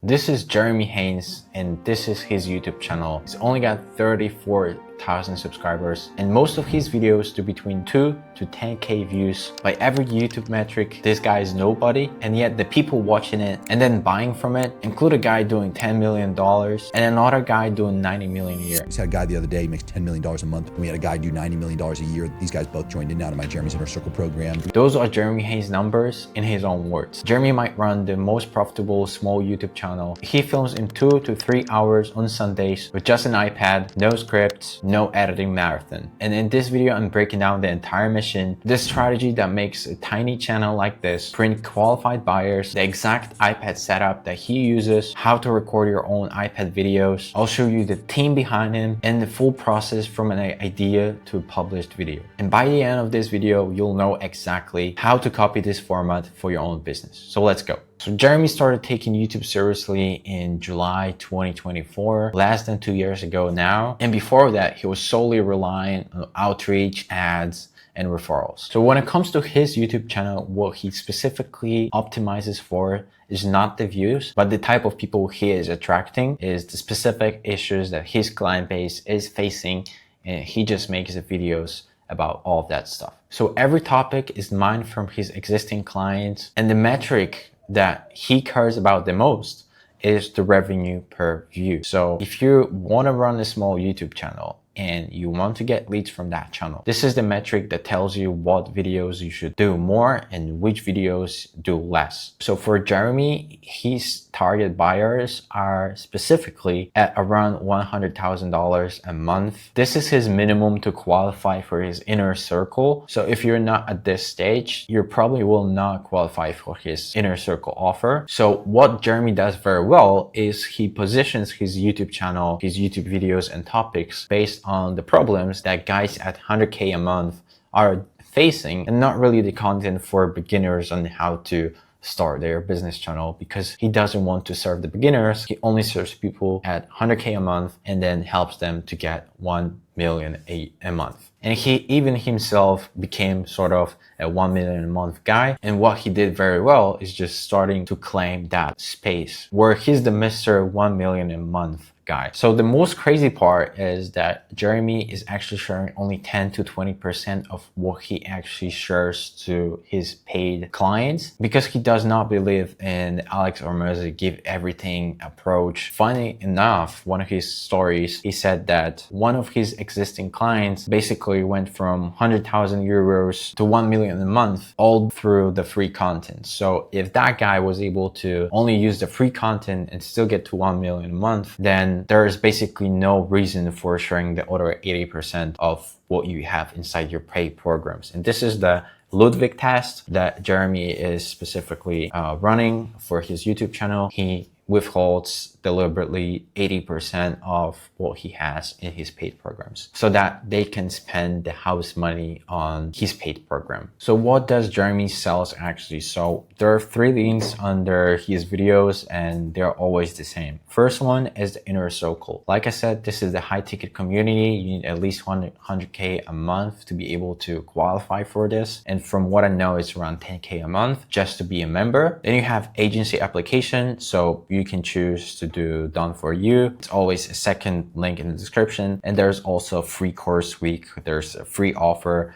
This is Jeremy Haynes and this is his YouTube channel. He's only got 34,000 subscribers and most of his videos do between 2 to 10k views. By every YouTube metric, this guy is nobody, and yet the people watching it and then buying from it include a guy doing $10 million and another guy doing 90 million a year. We had a guy the other day makes $10 million a month. We had a guy do $90 million a year. These guys both joined in now to my Jeremy's Inner Circle program. Those are Jeremy Haynes' numbers in his own words. Jeremy might run the most profitable small YouTube channel. He films in 2 to 3 hours on Sundays with just an iPad, no scripts, no editing marathon. And in this video, I'm breaking down the entire mission, the strategy that makes a tiny channel like this print qualified buyers, the exact iPad setup that he uses, how to record your own iPad videos. I'll show you the team behind him and the full process from an idea to a published video. And by the end of this video, you'll know exactly how to copy this format for your own business. So let's go. So Jeremy started taking YouTube seriously in July 2024, less than 2 years ago now. And before that, he was solely relying on outreach, ads, and referrals. So when it comes to his YouTube channel, what he specifically optimizes for is not the views, but the type of people he is attracting is the specific issues that his client base is facing, and he just makes the videos about all of that stuff. So every topic is mined from his existing clients, and the metric that he cares about the most is the revenue per view. So if you want to run a small YouTube channel and you want to get leads from that channel, this is the metric that tells you what videos you should do more and which videos do less. So for Jeremy, his target buyers are specifically at around $100,000 a month. This is his minimum to qualify for his inner circle. So if you're not at this stage, you probably will not qualify for his inner circle offer. So what Jeremy does very well is he positions his YouTube channel, his YouTube videos and topics based on the problems that guys at 100k a month are facing, and not really the content for beginners on how to start their business channel, because he doesn't want to serve the beginners. He only serves people at 100k a month and then helps them to get 1 million a month. And he even himself became sort of a 1 million a month guy. And what he did very well is just starting to claim that space where he's the Mr. 1 million a month guy. So the most crazy part is that Jeremy is actually sharing only 10 to 20% of what he actually shares to his paid clients, because he does not believe in Alex Hormozi give everything approach. Funny enough, one of his stories, he said that one of his existing clients basically went from 100,000 euros to 1 million a month all through the free content. So if that guy was able to only use the free content and still get to 1 million a month, then there is basically no reason for sharing the other 80% of what you have inside your paid programs. And this is the Ludwig test that Jeremy is specifically running for his YouTube channel. He withholds deliberately 80% of what he has in his paid programs so that they can spend the house money on his paid program. So what does Jeremy sells actually? So there are 3 links under his videos and they're always the same. First one is the inner circle. Like I said, this is the high ticket community. You need at least 100k a month to be able to qualify for this. And from what I know, it's around 10k a month just to be a member. Then you have agency application. So you can choose to do done for you. It's always a second link in the description. And there's also free course week. There's a free offer.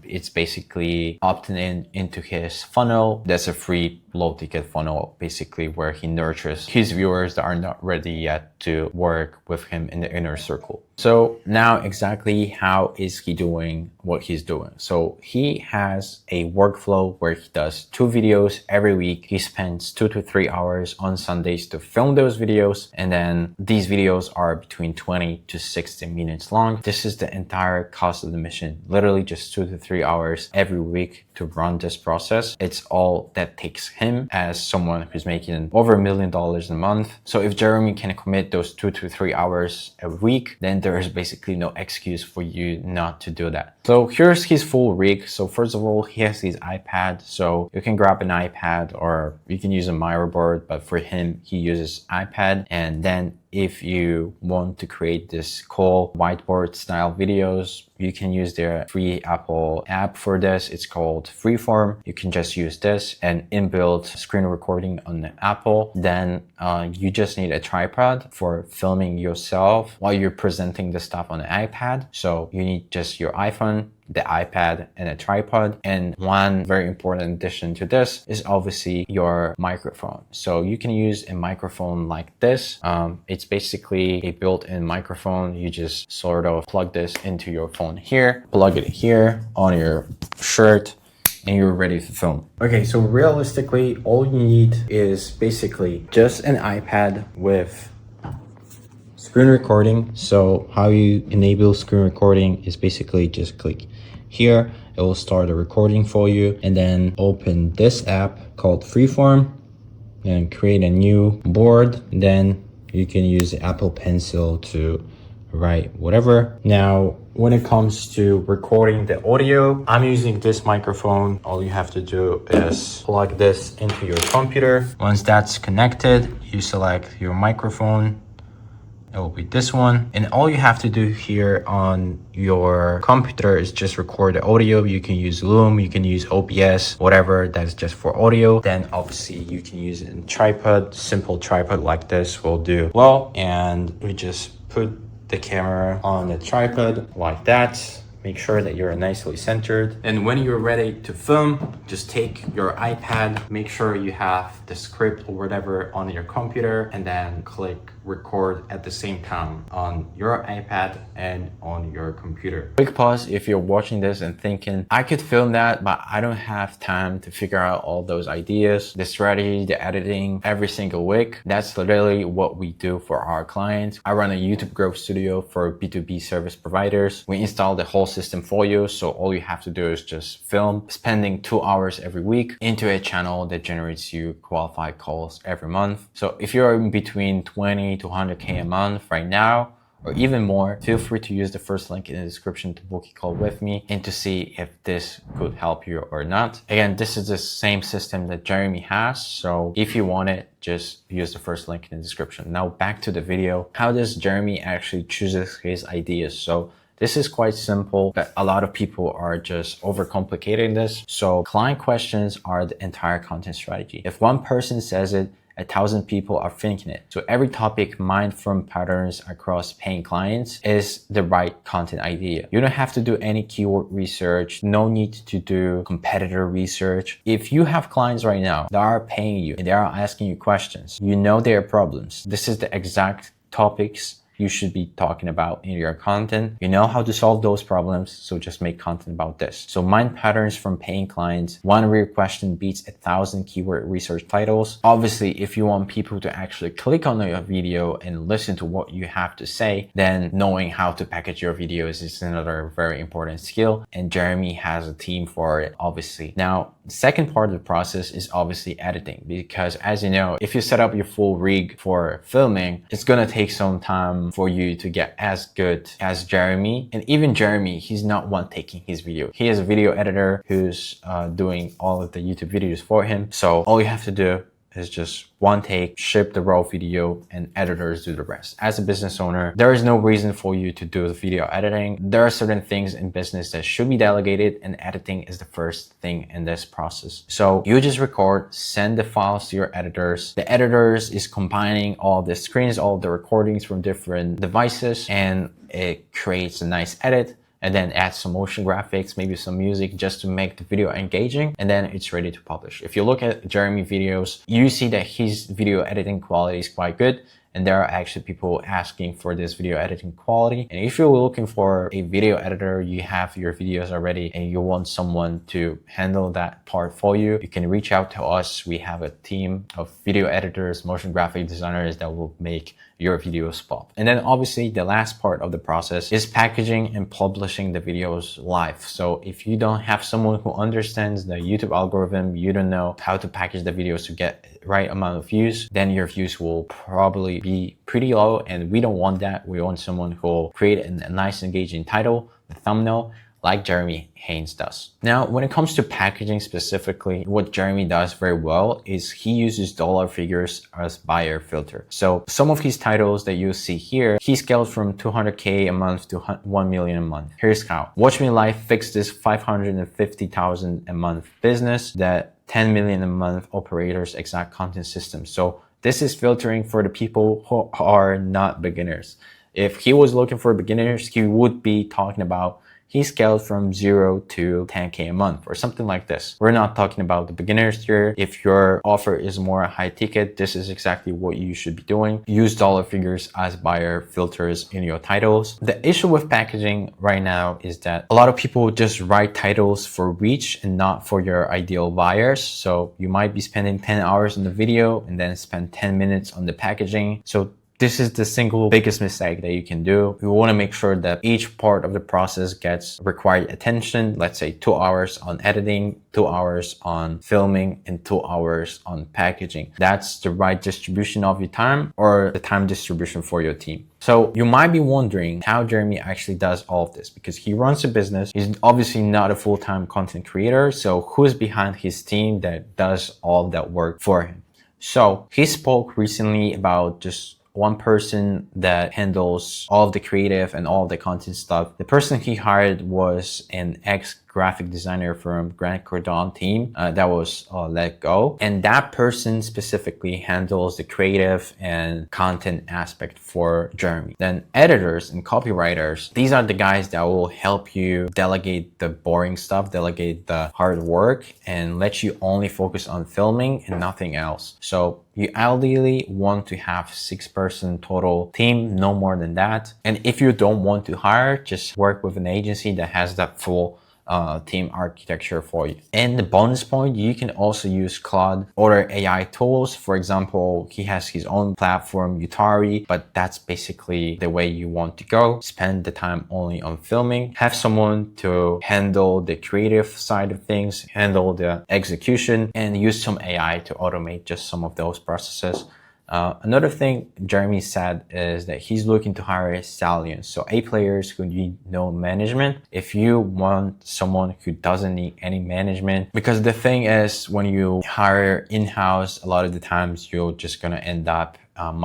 It's basically opting into his funnel. That's a free low ticket funnel, basically, where he nurtures his viewers that are not ready yet to work with him in the inner circle. So now exactly how is he doing what he's doing? So he has a workflow where he does 2 videos every week. He spends 2 to 3 hours on Sundays to film those videos. And then these videos are between 20 to 60 minutes long. This is the entire cost of the mission, literally just 2 to 3 hours every week to run this process. It's all that takes him as someone who's making over $1 million a month. So if Jeremy can commit those 2 to 3 hours a week, then there is basically no excuse for you not to do that. So here's his full rig. So first of all, he has his iPad. So you can grab an iPad or you can use a mirror board, but for him, he uses iPad. And then if you want to create this cool whiteboard style videos, you can use their free Apple app for this. It's called Freeform. You can just use this and inbuilt screen recording on the Apple. Then you just need a tripod for filming yourself while you're presenting the stuff on the iPad. So you need just your iPhone, the iPad, and a tripod. And one very important addition to this is obviously your microphone. So you can use a microphone like this. It's basically a built-in microphone. You just sort of plug this into your phone here, plug it here on your shirt, and you're ready to film. Okay, so realistically, all you need is basically just an iPad with screen recording. So how you enable screen recording is basically just click here. It will start a recording for you, and then open this app called Freeform and create a new board. Then you can use the Apple Pencil to write whatever. Now, when it comes to recording the audio, I'm using this microphone. All you have to do is plug this into your computer. Once that's connected, you select your microphone. It will be this one. And all you have to do here on your computer is just record the audio. You can use Loom, you can use OBS, whatever that's just for audio. Then obviously you can use it in tripod. Simple tripod like this will do well. And we just put the camera on the tripod like that. Make sure that you're nicely centered. And when you're ready to film, just take your iPad, make sure you have the script or whatever on your computer, and then click record at the same time on your iPad and on your computer. Quick pause if you're watching this and thinking, I could film that, but I don't have time to figure out all those ideas, the strategy, the editing every single week. That's literally what we do for our clients. I run a YouTube growth studio for B2B service providers. We install the whole system for you. So all you have to do is just film, spending 2 hours every week into a channel that generates you qualified calls every month. So if you're in between 20 to 100K a month right now, or even more, feel free to use the first link in the description to book a call with me and to see if this could help you or not. Again, this is the same system that Jeremy has. So if you want it, just use the first link in the description. Now back to the video. How does Jeremy actually chooses his ideas? So this is quite simple, but a lot of people are just overcomplicating this. So client questions are the entire content strategy. If one person says it, 1,000 people are thinking it. So every topic mined from patterns across paying clients is the right content idea. You don't have to do any keyword research. No need to do competitor research. If you have clients right now that are paying you and they are asking you questions, you know their problems. This is the exact topics you should be talking about in your content. You know how to solve those problems, so just make content about this. So mine patterns from paying clients. One real question beats 1,000 keyword research titles. Obviously, if you want people to actually click on your video and listen to what you have to say, then knowing how to package your videos is another very important skill. And Jeremy has a team for it, obviously. Now, the second part of the process is obviously editing, because as you know, if you set up your full rig for filming, it's gonna take some time for you to get as good as Jeremy. And even Jeremy, he's not one taking his video. He has a video editor who's doing all of the YouTube videos for him. So all you have to do is just one take, ship the raw video, and editors do the rest. As a business owner, there is no reason for you to do the video editing. There are certain things in business that should be delegated, and editing is the first thing in this process. So you just record, send the files to your editors. The editors is combining all the screens, all the recordings from different devices, and it creates a nice edit. And then add some motion graphics, maybe some music, just to make the video engaging, and then it's ready to publish. If you look at Jeremy videos, you see that his video editing quality is quite good, and there are actually people asking for this video editing quality. And if you're looking for a video editor, you have your videos already and you want someone to handle that part for you, you can reach out to us. We have a team of video editors, motion graphic designers that will make your videos pop. And then obviously the last part of the process is packaging and publishing the videos live. So if you don't have someone who understands the YouTube algorithm, you don't know how to package the videos to get the right amount of views, then your views will probably be pretty low, and we don't want that. We want someone who will create a nice engaging title, the thumbnail, like Jeremy Haynes does. Now, when it comes to packaging specifically, what Jeremy does very well is he uses dollar figures as buyer filter. So some of his titles that you see here, he scaled from 200K a month to 1 million a month. Here's how. Watch Me Live fixed this 550,000 a month business that 10 million a month operators exact content system. So this is filtering for the people who are not beginners. If he was looking for beginners, he would be talking about he scaled from 0 to 10K a month or something like this. We're not talking about the beginners here. If your offer is more high ticket, this is exactly what you should be doing. Use dollar figures as buyer filters in your titles. The issue with packaging right now is that a lot of people just write titles for reach and not for your ideal buyers. So you might be spending 10 hours on the video and then spend 10 minutes on the packaging. So this is the single biggest mistake that you can do. You want to make sure that each part of the process gets required attention. Let's say 2 hours on editing, 2 hours on filming, and 2 hours on packaging. That's the right distribution of your time or the time distribution for your team. So you might be wondering how Jeremy actually does all of this because he runs a business. He's obviously not a full-time content creator. So who's behind his team that does all of that work for him? So he spoke recently about just one person that handles all of the creative and all of the content stuff. The person he hired was an ex-graphic designer from Grant Cardone team that was let go. And that person specifically handles the creative and content aspect for Jeremy. Then editors and copywriters, these are the guys that will help you delegate the boring stuff, delegate the hard work, and let you only focus on filming and nothing else. So you ideally want to have 6-person total team, no more than that. And if you don't want to hire, just work with an agency that has that full team architecture for you. And the bonus point, you can also use Claude or AI tools. For example, he has his own platform, Utari, but that's basically the way you want to go. Spend the time only on filming. Have someone to handle the creative side of things, handle the execution, and use some AI to automate just some of those processes. Another thing Jeremy said is that he's looking to hire stallions, so A players who need no management. If you want someone who doesn't need any management, because the thing is when you hire in-house, a lot of the times you're just gonna end up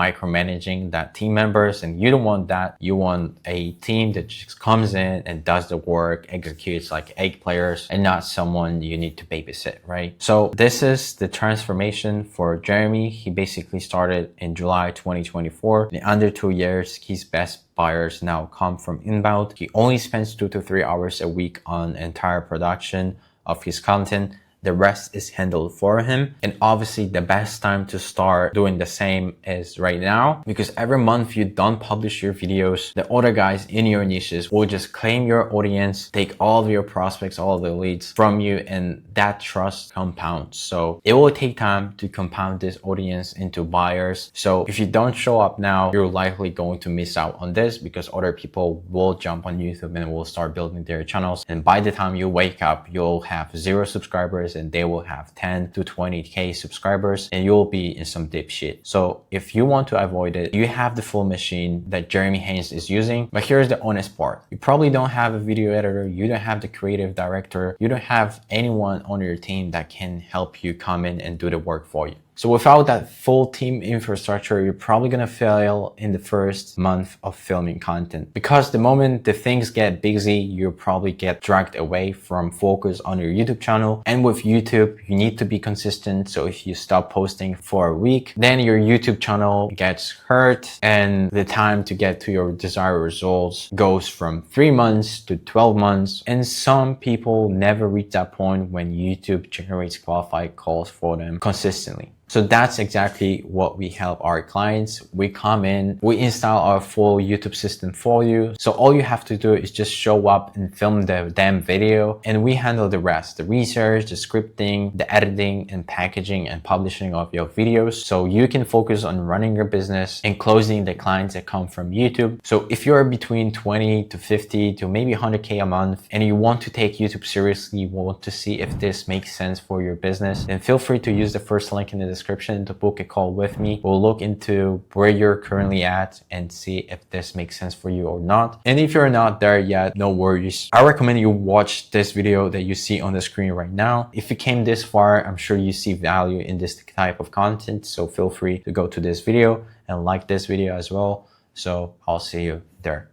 micromanaging that team members, and you don't want that. You want a team that just comes in and does the work, executes like 8 players, and not someone you need to babysit, right? So this is the transformation for Jeremy. He basically started in July 2024. In under 2 years, his best buyers now come from inbound. He only spends 2 to 3 hours a week on entire production of his content. The rest is handled for him. And obviously the best time to start doing the same is right now, because every month you don't publish your videos, the other guys in your niches will just claim your audience, take all of your prospects, all of the leads from you, and that trust compounds. So it will take time to compound this audience into buyers. So if you don't show up now, you're likely going to miss out on this because other people will jump on YouTube and will start building their channels. And by the time you wake up, you'll have 0 subscribers and they will have 10 to 20K subscribers and you'll be in some deep shit. So if you want to avoid it, you have the full machine that Jeremy Haynes is using. But here's the honest part. You probably don't have a video editor. You don't have the creative director. You don't have anyone on your team that can help you come in and do the work for you. So without that full team infrastructure, you're probably going to fail in the first month of filming content, because the moment the things get busy, you'll probably get dragged away from focus on your YouTube channel. And with YouTube, you need to be consistent. So if you stop posting for a week, then your YouTube channel gets hurt and the time to get to your desired results goes from 3 months to 12 months. And some people never reach that point when YouTube generates qualified calls for them consistently. So that's exactly what we help our clients. We come in, we install our full YouTube system for you. So all you have to do is just show up and film the damn video, and we handle the rest, the research, the scripting, the editing and packaging and publishing of your videos. So you can focus on running your business and closing the clients that come from YouTube. So if you're between 20 to 50 to maybe 100K a month and you want to take YouTube seriously, you want to see if this makes sense for your business, then feel free to use the first link in the description description to book a call with me. We'll look into where you're currently at and see if this makes sense for you or not. And if you're not there yet, no worries. I recommend you watch this video that you see on the screen right now. If you came this far, I'm sure you see value in this type of content. So feel free to go to this video and like this video as well. So I'll see you there.